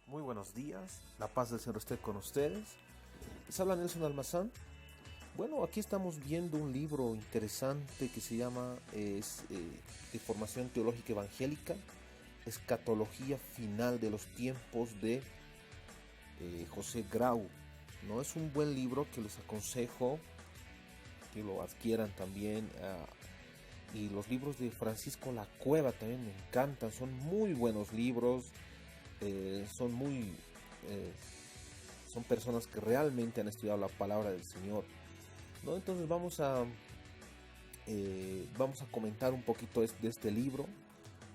Muy buenos días, la paz del Señor esté con ustedes. Les habla Nelson Almazán. Bueno, aquí estamos viendo un libro interesante que se llama de formación teológica evangélica, Escatología final de los tiempos de José Grau. No es un buen libro que les aconsejo que lo adquieran también. Y los libros de Francisco La Cueva también me encantan, son muy buenos libros. Son muy son personas que realmente han estudiado la palabra del Señor, ¿no? Entonces vamos a comentar un poquito de este libro,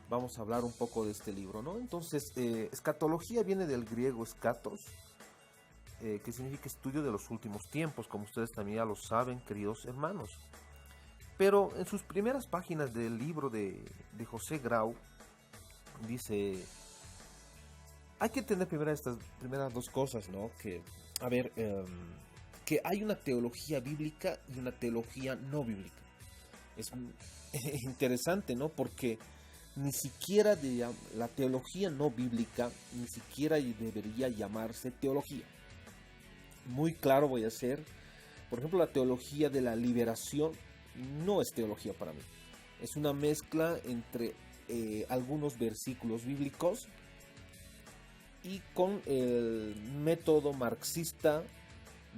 vamos a hablar un poco de este libro, ¿no? Entonces, escatología viene del griego escatos, que significa estudio de los últimos tiempos, como ustedes también ya lo saben, queridos hermanos. Pero en sus primeras páginas del libro de José Grau dice: hay que entender primero estas primeras dos cosas, ¿no? Que hay una teología bíblica y una teología no bíblica. Es interesante, ¿no? Porque ni siquiera la teología no bíblica ni siquiera debería llamarse teología. Muy claro voy a ser. Por ejemplo, la teología de la liberación no es teología para mí. Es una mezcla entre algunos versículos bíblicos y con el método marxista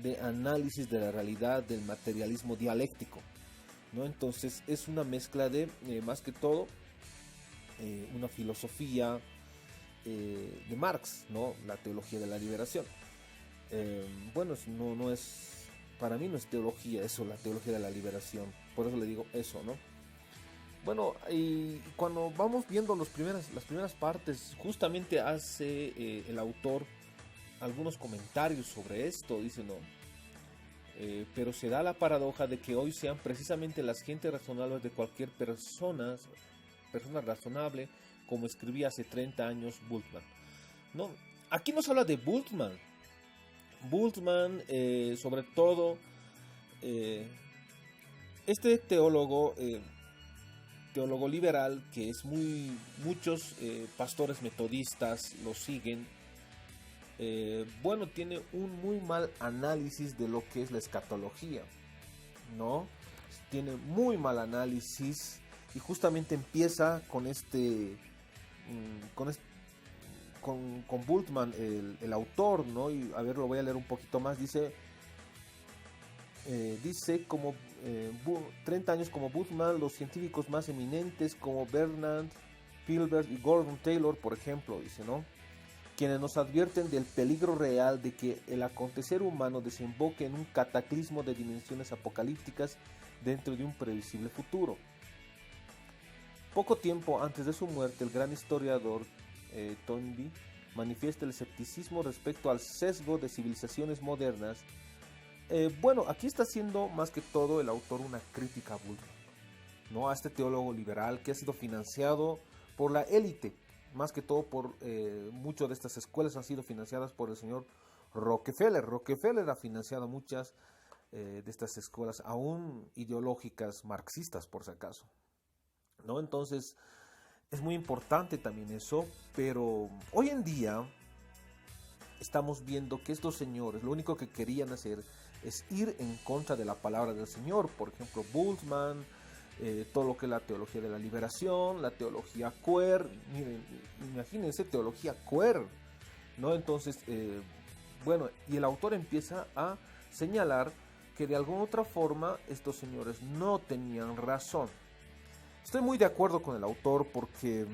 de análisis de la realidad del materialismo dialéctico, ¿no? Entonces es una mezcla de, más que todo, una filosofía de Marx, ¿no? La teología de la liberación. Bueno, no es, para mí no es teología eso, la teología de la liberación. Por eso le digo eso, ¿no? Bueno, y cuando vamos viendo las primeras partes, justamente hace el autor algunos comentarios sobre esto. Dice: no, pero se da la paradoja de que hoy sean precisamente las gentes razonables de cualquier persona razonable, como escribía hace 30 años Bultmann. No, aquí nos habla de Bultmann. Bultmann, sobre todo, este teólogo liberal, que es muchos pastores metodistas lo siguen. Bueno, tiene un muy mal análisis de lo que es la escatología, ¿no? Tiene muy mal análisis y justamente empieza con con Bultmann, el autor, ¿no? Y a ver, lo voy a leer un poquito más. Dice como 30 años como Bultmann, los científicos más eminentes como Bernard Hilbert y Gordon Taylor, por ejemplo, dice, ¿no? Quienes nos advierten del peligro real de que el acontecer humano desemboque en un cataclismo de dimensiones apocalípticas dentro de un previsible futuro. Poco tiempo antes de su muerte, el gran historiador Toynbee manifiesta el escepticismo respecto al sesgo de civilizaciones modernas. Bueno, aquí está haciendo más que todo el autor una crítica a Bultmann, ¿no? A este teólogo liberal que ha sido financiado por la élite, más que todo por muchas de estas escuelas han sido financiadas por el señor Rockefeller. Rockefeller ha financiado muchas de estas escuelas, aún ideológicas marxistas, por si acaso, ¿no? Entonces es muy importante también eso, pero hoy en día estamos viendo que estos señores lo único que querían hacer es ir en contra de la palabra del Señor. Por ejemplo, Bultmann, todo lo que es la teología de la liberación, la teología queer. Miren, imagínense, teología queer, ¿no? Entonces, bueno, y el autor empieza a señalar que de alguna otra forma estos señores no tenían razón. Estoy muy de acuerdo con el autor porque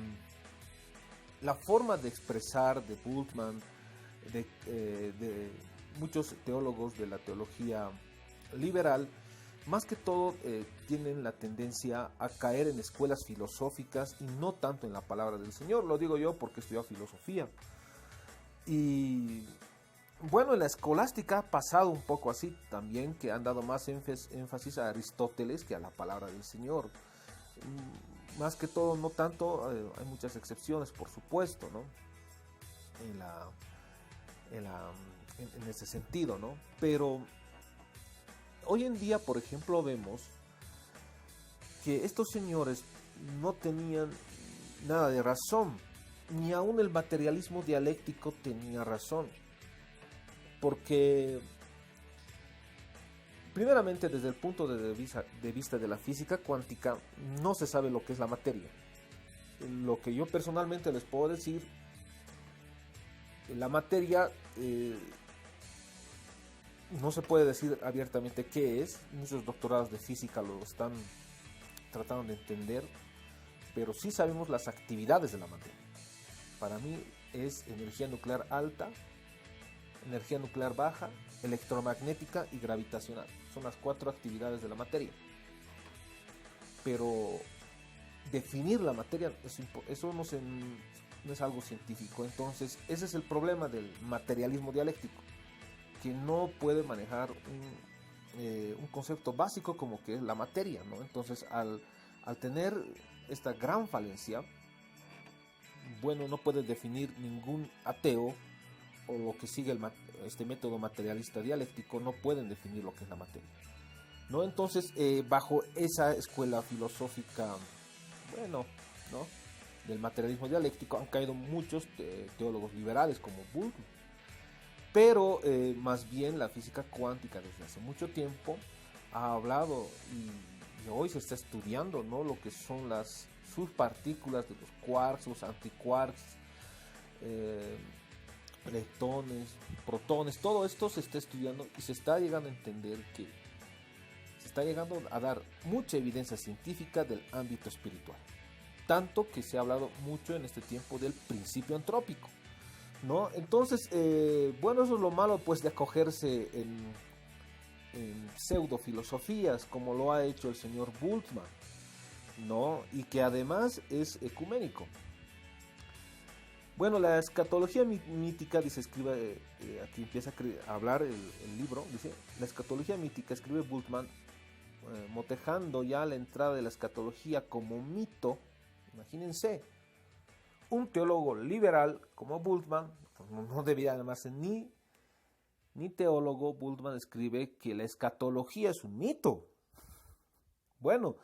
la forma de expresar de Bultmann, de muchos teólogos de la teología liberal, más que todo tienen la tendencia a caer en escuelas filosóficas y no tanto en la palabra del Señor. Lo digo yo porque estudio filosofía. Y bueno, en la escolástica ha pasado un poco así también, que han dado más énfasis a Aristóteles que a la palabra del Señor. Más que todo, no tanto, hay muchas excepciones, por supuesto, ¿no? En ese sentido, ¿no? Pero hoy en día, por ejemplo, vemos que estos señores no tenían nada de razón. ni aún el materialismo dialéctico tenía razón, porque primeramente desde el punto de vista de la física cuántica no se sabe lo que es la materia. Lo que yo personalmente les puedo decir, la materia no se puede decir abiertamente qué es. Muchos doctorados de física lo están tratando de entender, pero sí sabemos las actividades de la materia. Para mí es energía nuclear alta, energía nuclear baja, electromagnética y gravitacional. Son las 4 actividades de la materia. Pero definir la materia, eso no es algo científico. Entonces ese es el problema del materialismo dialéctico, que no puede manejar un concepto básico como que es la materia, ¿no? Entonces al tener esta gran falencia, bueno, no puede definir ningún ateo o lo que sigue este método materialista dialéctico, no pueden definir lo que es la materia, ¿no? Entonces bajo esa escuela filosófica, bueno, ¿no?, del materialismo dialéctico han caído muchos teólogos liberales como Bultmann. Pero más bien la física cuántica desde hace mucho tiempo ha hablado y hoy se está estudiando, ¿no?, lo que son las subpartículas de los quarks, los antiquarks, leptones, protones. Todo esto se está estudiando y se está llegando a entender que se está llegando a dar mucha evidencia científica del ámbito espiritual. Tanto que se ha hablado mucho en este tiempo del principio antrópico, ¿no? Entonces, bueno, eso es lo malo pues de acogerse en pseudofilosofías como lo ha hecho el señor Bultmann, ¿no? Y que además es ecuménico. Bueno, la escatología mítica, dice, escribe, aquí empieza a hablar el libro, dice, la escatología mítica, escribe Bultmann, motejando ya la entrada de la escatología como mito. Imagínense, un teólogo liberal como Bultmann, no debía llamarse ni teólogo. Bultmann escribe que la escatología es un mito. Bueno,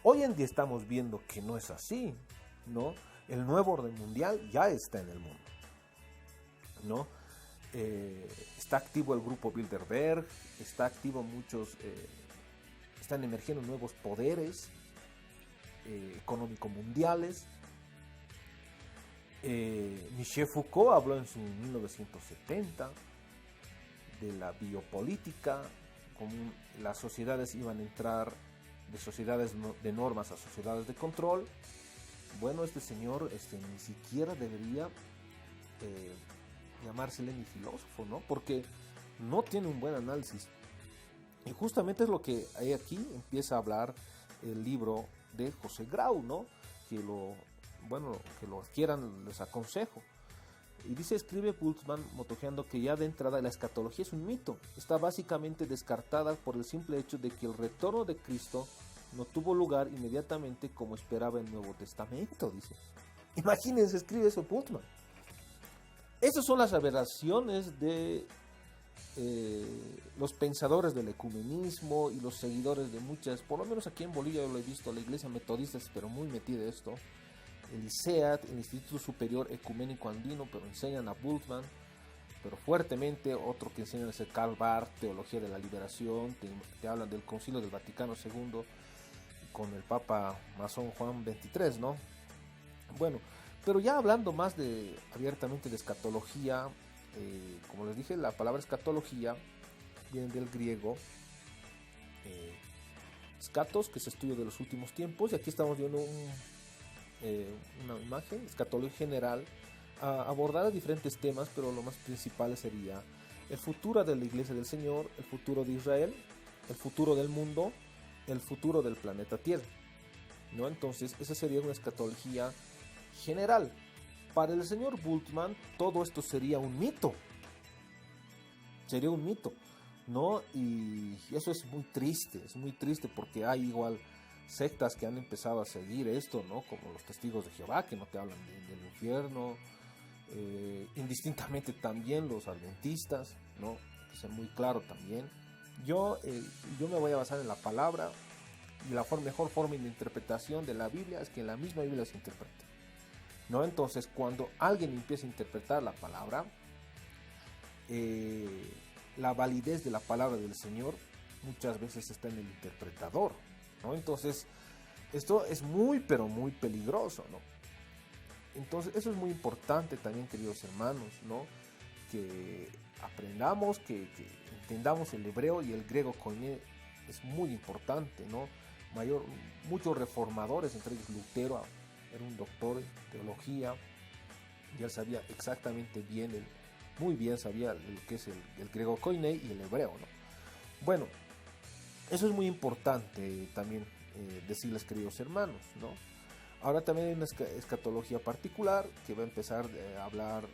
hoy en día estamos viendo que no es así, ¿no? El nuevo orden mundial ya está en el mundo, ¿no? Está activo el grupo Bilderberg, está activo muchos, están emergiendo nuevos poderes económico mundiales. Michel Foucault habló en su 1970 de la biopolítica, como las sociedades iban a entrar de sociedades de normas a sociedades de control. Bueno, este señor ni siquiera debería llamársele ni filósofo, ¿no? Porque no tiene un buen análisis. Y justamente es lo que hay aquí, empieza a hablar el libro de José Grau, ¿no? Que lo adquieran, les aconsejo. Y dice, escribe Bultmann, motojeando, que ya de entrada la escatología es un mito. Está básicamente descartada por el simple hecho de que el retorno de Cristo no tuvo lugar inmediatamente como esperaba el Nuevo Testamento, dice. Imagínense, escribe eso Bultmann. Esas son las aberraciones de los pensadores del ecumenismo y los seguidores de muchas, por lo menos aquí en Bolivia yo lo he visto, la iglesia metodista, pero muy metida en esto, el ISEAD, el Instituto Superior Ecuménico Andino, pero enseñan a Bultmann, pero fuertemente. Otro que enseñan es el Karl Barth, Teología de la Liberación, te hablan del Concilio del Vaticano II, con el Papa masón Juan XXIII, ¿no? Bueno, pero ya hablando más abiertamente de escatología, como les dije, la palabra escatología viene del griego scatos, que es estudio de los últimos tiempos, y aquí estamos viendo una imagen, escatología general, abordará diferentes temas, pero lo más principal sería el futuro de la Iglesia del Señor, el futuro de Israel, el futuro del mundo, el futuro del planeta Tierra, ¿no? Entonces esa sería una escatología general. Para el señor Bultmann todo esto sería un mito, ¿no? Y eso es muy triste porque hay igual sectas que han empezado a seguir esto, ¿no? Como los testigos de Jehová, que no te hablan del infierno, indistintamente también los adventistas, ¿no? Hay que ser muy claro también. Yo me voy a basar en la palabra, y la mejor forma de interpretación de la Biblia es que en la misma Biblia se interprete. ¿no? Entonces, cuando alguien empieza a interpretar la palabra, la validez de la palabra del Señor muchas veces está en el interpretador, ¿no? Entonces, esto es muy, pero muy peligroso, ¿no? Entonces, eso es muy importante también, queridos hermanos, ¿no? Que aprendamos, que entendamos el hebreo y el griego koiné es muy importante, ¿no? Muchos reformadores, entre ellos Lutero, era un doctor en teología, y él sabía exactamente muy bien sabía lo que es el griego koiné y el hebreo, ¿no? Bueno, eso es muy importante también decirles, queridos hermanos, ¿no? Ahora también hay una escatología particular que va a empezar a hablar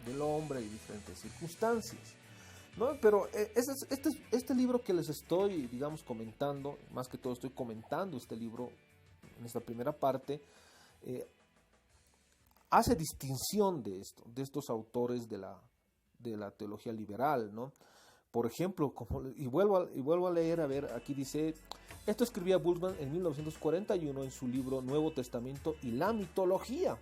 del hombre y diferentes circunstancias, ¿no? Pero este libro que les estoy, digamos, comentando, más que todo estoy comentando este libro en esta primera parte, hace distinción de estos autores de la teología liberal, ¿no? Por ejemplo, y vuelvo a leer, a ver, aquí dice, esto escribía Bultmann en 1941 en su libro Nuevo Testamento y la mitología,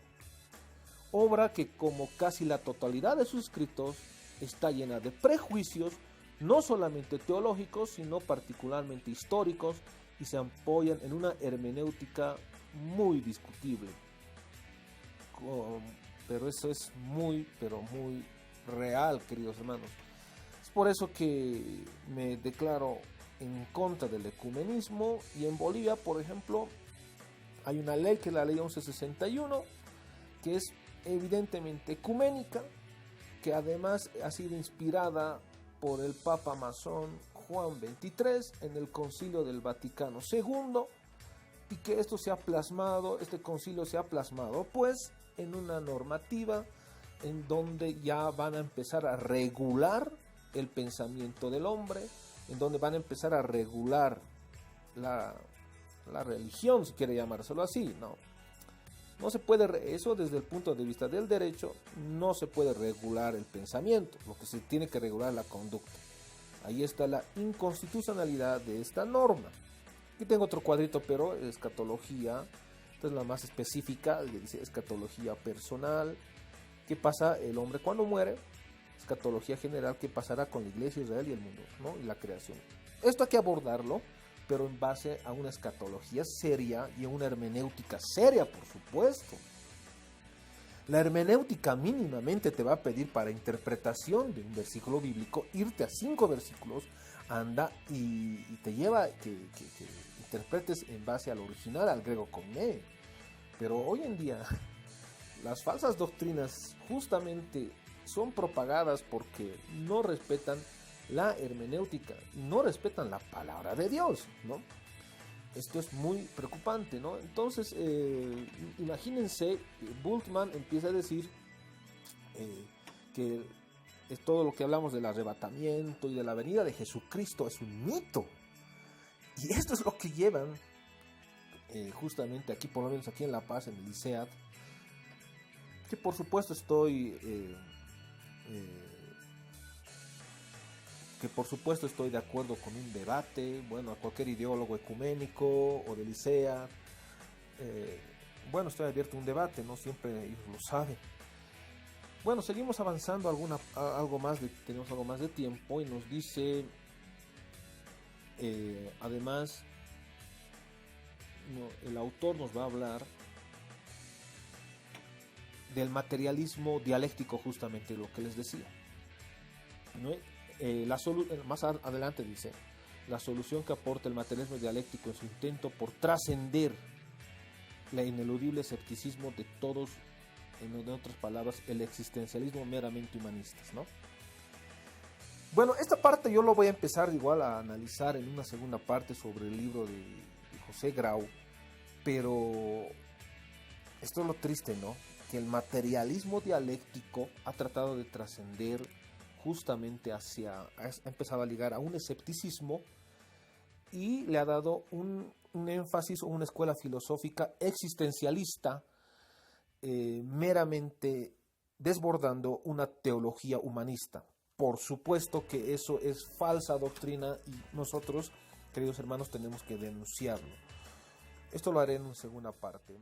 obra que, como casi la totalidad de sus escritos, está llena de prejuicios, no solamente teológicos, sino particularmente históricos, y se apoyan en una hermenéutica muy discutible. Pero eso es muy, pero muy real, queridos hermanos. Es por eso que me declaro en contra del ecumenismo, y en Bolivia, por ejemplo, hay una ley que es la ley 1161, que es evidentemente ecuménica, que además ha sido inspirada por el Papa masón Juan XXIII en el Concilio del Vaticano II, y que este concilio se ha plasmado pues en una normativa en donde ya van a empezar a regular el pensamiento del hombre, en donde van a empezar a regular la religión, si quiere llamárselo así, ¿no? No se puede, eso desde el punto de vista del derecho, no se puede regular el pensamiento, lo que se tiene que regular es la conducta. Ahí está la inconstitucionalidad de esta norma. Aquí tengo otro cuadrito, pero escatología, esta es la más específica, dice escatología personal, qué pasa el hombre cuando muere, escatología general, qué pasará con la iglesia, Israel y el mundo, ¿no? Y la creación. Esto hay que abordarlo, pero en base a una escatología seria y a una hermenéutica seria, por supuesto. La hermenéutica mínimamente te va a pedir, para interpretación de un versículo bíblico, irte a 5 versículos, anda y te lleva que interpretes en base al original, al griego koiné. Pero hoy en día las falsas doctrinas justamente son propagadas porque no respetan la hermenéutica, no respetan la palabra de Dios, ¿no? Esto es muy preocupante, ¿no? Entonces, imagínense, Bultmann empieza a decir que es todo lo que hablamos del arrebatamiento y de la venida de Jesucristo es un mito. Y esto es lo que llevan justamente aquí, por lo menos aquí en La Paz, en el ICEAD, que por supuesto estoy de acuerdo con un debate, bueno, a cualquier ideólogo ecuménico o de licea, bueno, estoy abierto a un debate, no siempre ellos lo saben. Bueno, seguimos avanzando, tenemos algo más de tiempo, y nos dice, además, el autor nos va a hablar del materialismo dialéctico, justamente lo que les decía, ¿no? Más adelante dice, la solución que aporta el materialismo dialéctico en su intento por trascender la ineludible escepticismo de todos, en otras palabras, el existencialismo meramente humanistas, ¿no? Bueno, esta parte yo lo voy a empezar igual a analizar en una segunda parte sobre el libro de José Grau, pero esto es lo triste, ¿no? Que el materialismo dialéctico ha tratado de trascender justamente ha empezado a ligar a un escepticismo, y le ha dado un énfasis o una escuela filosófica existencialista, meramente desbordando una teología humanista. Por supuesto que eso es falsa doctrina, y nosotros, queridos hermanos, tenemos que denunciarlo. Esto lo haré en una segunda parte.